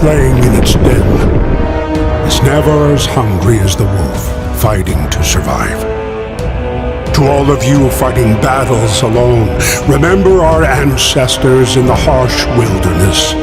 laying in its den is never as hungry as the wolf fighting to survive. To all of you fighting battles alone, remember our ancestors in the harsh wilderness.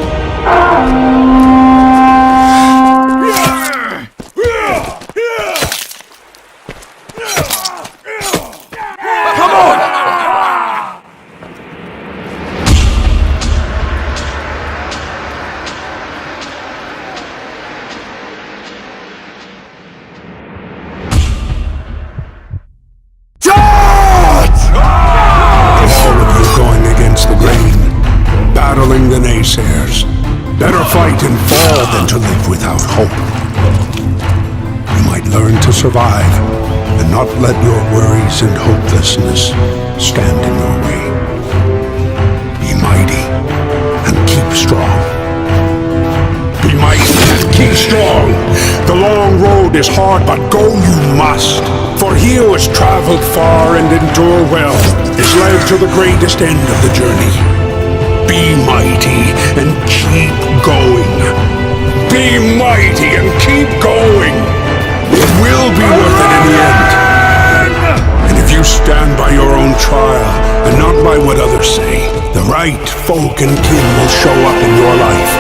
The naysayers. Better fight and fall than to live without hope. You might learn to survive and not let your worries and hopelessness stand in your way. Be mighty and keep strong. Be mighty and keep strong. The long road is hard, but go you must. For he who has traveled far and endure well is led to the greatest end of the journey. Be mighty and keep going. Be mighty and keep going. It will be worth it in the end. And if you stand by your own trial and not by what others say, the right folk and kin will show up in your life.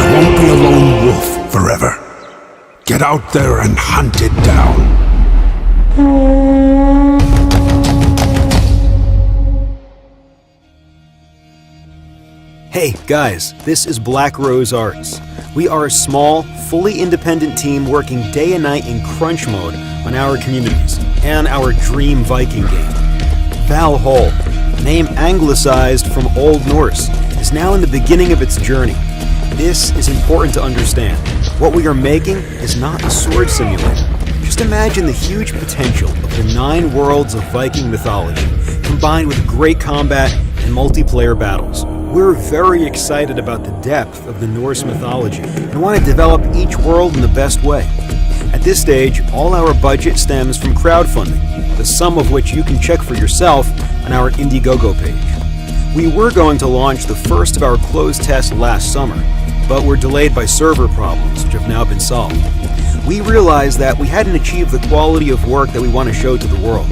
You won't be a lone wolf forever. Get out there and hunt it down. Hey guys, this is Black Rose Arts. We are a small, fully independent team working day and night in crunch mode on our communities and our dream Viking game. Valhall, name anglicized from Old Norse, is now in the beginning of its journey. This is important to understand. What we are making is not a sword simulator. Just imagine the huge potential of the 9 worlds of Viking mythology, combined with great combat and multiplayer battles. We're very excited about the depth of the Norse mythology and want to develop each world in the best way. At this stage, all our budget stems from crowdfunding, the sum of which you can check for yourself on our IndieGoGo page. We were going to launch the first of our closed tests last summer, but were delayed by server problems, which have now been solved. We realized that we hadn't achieved the quality of work that we want to show to the world.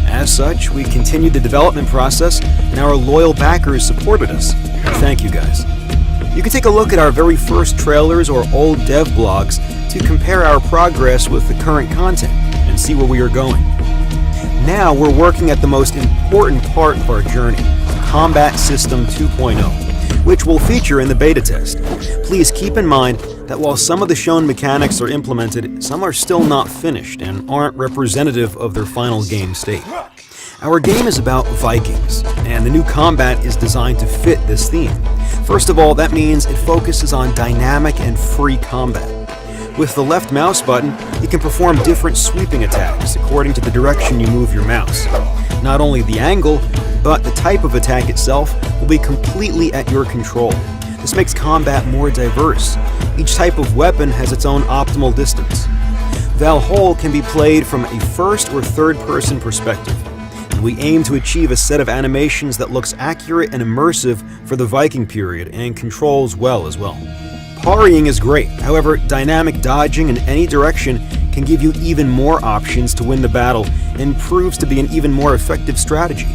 As such, we continued the development process, and our loyal backers supported us. Thank you guys. You can take a look at our very first trailers or old dev blogs to compare our progress with the current content and see where we are going. Now we're working at the most important part of our journey, Combat System 2.0, which will feature in the beta test. Please keep in mind that while some of the shown mechanics are implemented, some are still not finished and aren't representative of their final game state. Our game is about Vikings, and the new combat is designed to fit this theme. First of all, that means it focuses on dynamic and free combat. With the left mouse button, you can perform different sweeping attacks according to the direction you move your mouse. Not only the angle, but the type of attack itself will be completely at your control. This makes combat more diverse. Each type of weapon has its own optimal distance. Valhall can be played from a first or third person perspective, and we aim to achieve a set of animations that looks accurate and immersive for the Viking period and controls well as well. Parrying is great, however, dynamic dodging in any direction can give you even more options to win the battle and proves to be an even more effective strategy.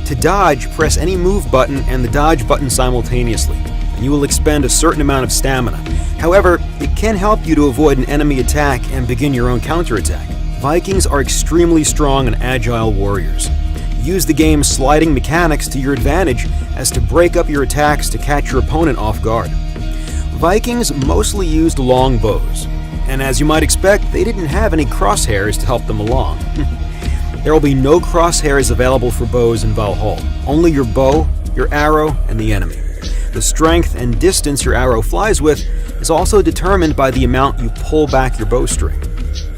To dodge, press any move button and the dodge button simultaneously, and you will expend a certain amount of stamina. However, it can help you to avoid an enemy attack and begin your own counterattack. Vikings are extremely strong and agile warriors. Use the game's sliding mechanics to your advantage as to break up your attacks to catch your opponent off guard. Vikings mostly used long bows, and as you might expect, they didn't have any crosshairs to help them along. There will be no crosshairs available for bows in Valhall, only your bow, your arrow, and the enemy. The strength and distance your arrow flies with is also determined by the amount you pull back your bowstring.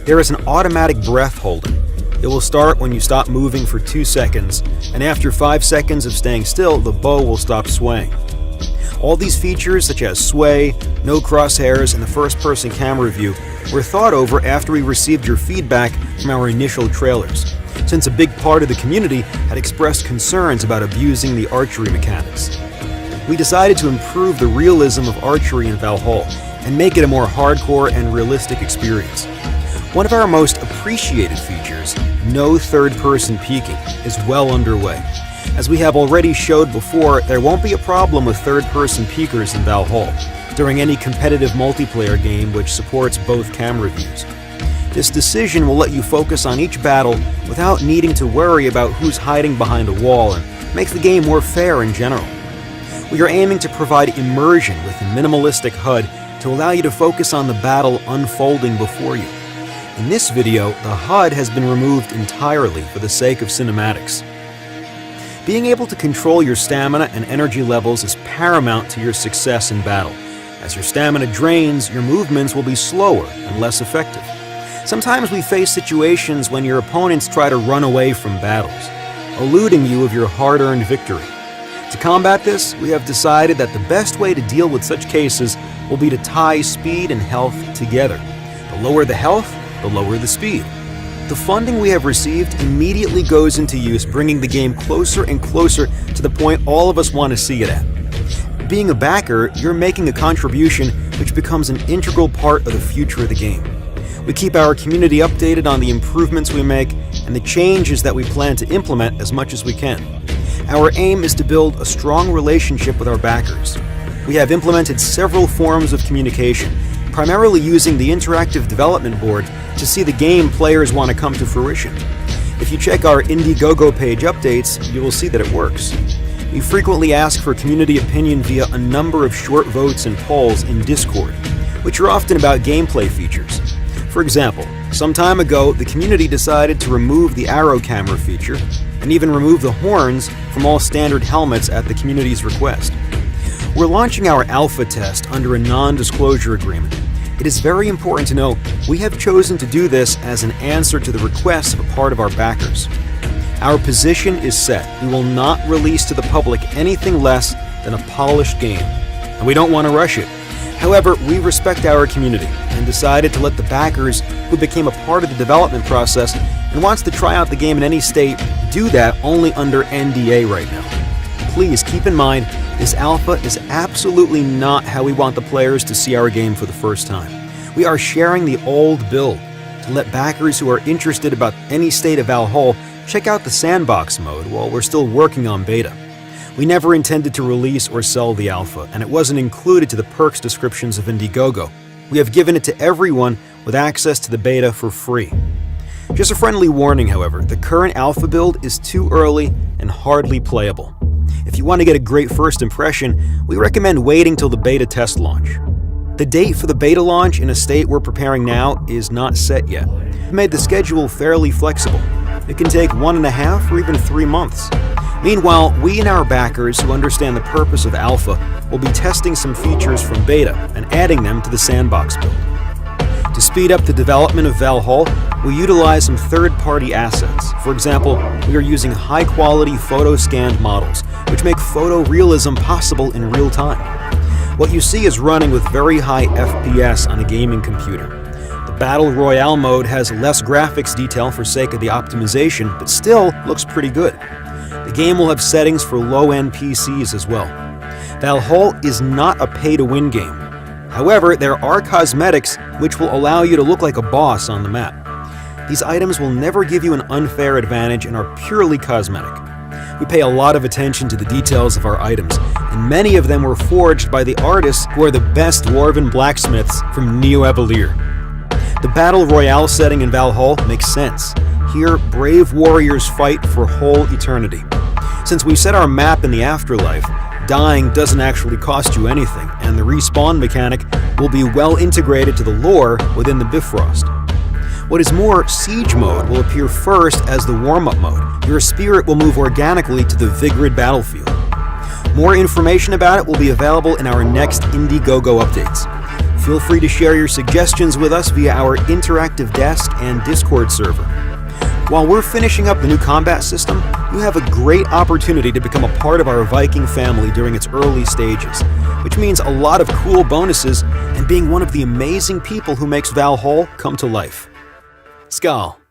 There is an automatic breath holding. It will start when you stop moving for 2 seconds, and after 5 seconds of staying still, the bow will stop swaying. All these features, such as sway, no crosshairs, and the first-person camera view, were thought over after we received your feedback from our initial trailers, since a big part of the community had expressed concerns about abusing the archery mechanics. we decided to improve the realism of archery in Valhall and make it a more hardcore and realistic experience. One of our most appreciated features, no third-person peeking, is well underway. As we have already showed before, there won't be a problem with third-person peekers in Valhall during any competitive multiplayer game which supports both camera views. This decision will let you focus on each battle without needing to worry about who's hiding behind a wall and makes the game more fair in general. We are aiming to provide immersion with a minimalistic HUD to allow you to focus on the battle unfolding before you. In this video, the HUD has been removed entirely for the sake of cinematics. Being able to control your stamina and energy levels is paramount to your success in battle. As your stamina drains, your movements will be slower and less effective. Sometimes we face situations when your opponents try to run away from battles, eluding you of your hard-earned victory. To combat this, we have decided that the best way to deal with such cases will be to tie speed and health together. The lower the health, the lower the speed. The funding we have received immediately goes into use, bringing the game closer and closer to the point all of us want to see it at. Being a backer, you're making a contribution which becomes an integral part of the future of the game. We keep our community updated on the improvements we make and the changes that we plan to implement as much as we can. Our aim is to build a strong relationship with our backers. We have implemented several forms of communication, primarily using the interactive development board to see the game players want to come to fruition. If you check our IndieGoGo page updates, you will see that it works. We frequently ask for community opinion via a number of short votes and polls in Discord, which are often about gameplay features. For example, some time ago, the community decided to remove the arrow camera feature and even remove the horns from all standard helmets at the community's request. We're launching our alpha test under a non-disclosure agreement. It is very important to know we have chosen to do this as an answer to the requests of a part of our backers. Our position is set. We will not release to the public anything less than a polished game, and we don't want to rush it. However, we respect our community and decided to let the backers who became a part of the development process and wants to try out the game in any state do that only under NDA right now. Please keep in mind, this alpha is absolutely not how we want the players to see our game for the first time. We are sharing the old build to let backers who are interested about any state of Valhall check out the sandbox mode while we're still working on beta. We never intended to release or sell the alpha, and it wasn't included to the perks descriptions of IndieGoGo. We have given it to everyone with access to the beta for free. Just a friendly warning, however, the current alpha build is too early and hardly playable. If you want to get a great first impression, we recommend waiting till the beta test launch. The date for the beta launch in a state we're preparing now is not set yet. We made the schedule fairly flexible. It can take 1.5 or even 3 months. Meanwhile, we and our backers who understand the purpose of alpha will be testing some features from beta and adding them to the sandbox build. To speed up the development of Valhall, we utilize some third-party assets. For example, we are using high-quality photo-scanned models, which make photorealism possible in real time. What you see is running with very high FPS on a gaming computer. The Battle Royale mode has less graphics detail for sake of the optimization, but still looks pretty good. The game will have settings for low-end PCs as well. Valhall is not a pay-to-win game. However, there are cosmetics which will allow you to look like a boss on the map. These items will never give you an unfair advantage and are purely cosmetic. We pay a lot of attention to the details of our items, and many of them were forged by the artists who are the best dwarven blacksmiths from Neo-Evalir. The Battle Royale setting in Valhall makes sense. Here, brave warriors fight for whole eternity. Since we set our map in the afterlife, dying doesn't actually cost you anything, and the respawn mechanic will be well integrated to the lore within the Bifrost. What is more, Siege mode will appear first as the warm-up mode. Your spirit will move organically to the Vigrid battlefield. More information about it will be available in our next IndieGoGo updates. Feel free to share your suggestions with us via our interactive desk and Discord server. While we're finishing up the new combat system, you have a great opportunity to become a part of our Viking family during its early stages, which means a lot of cool bonuses and being one of the amazing people who makes Valhall come to life. Skål!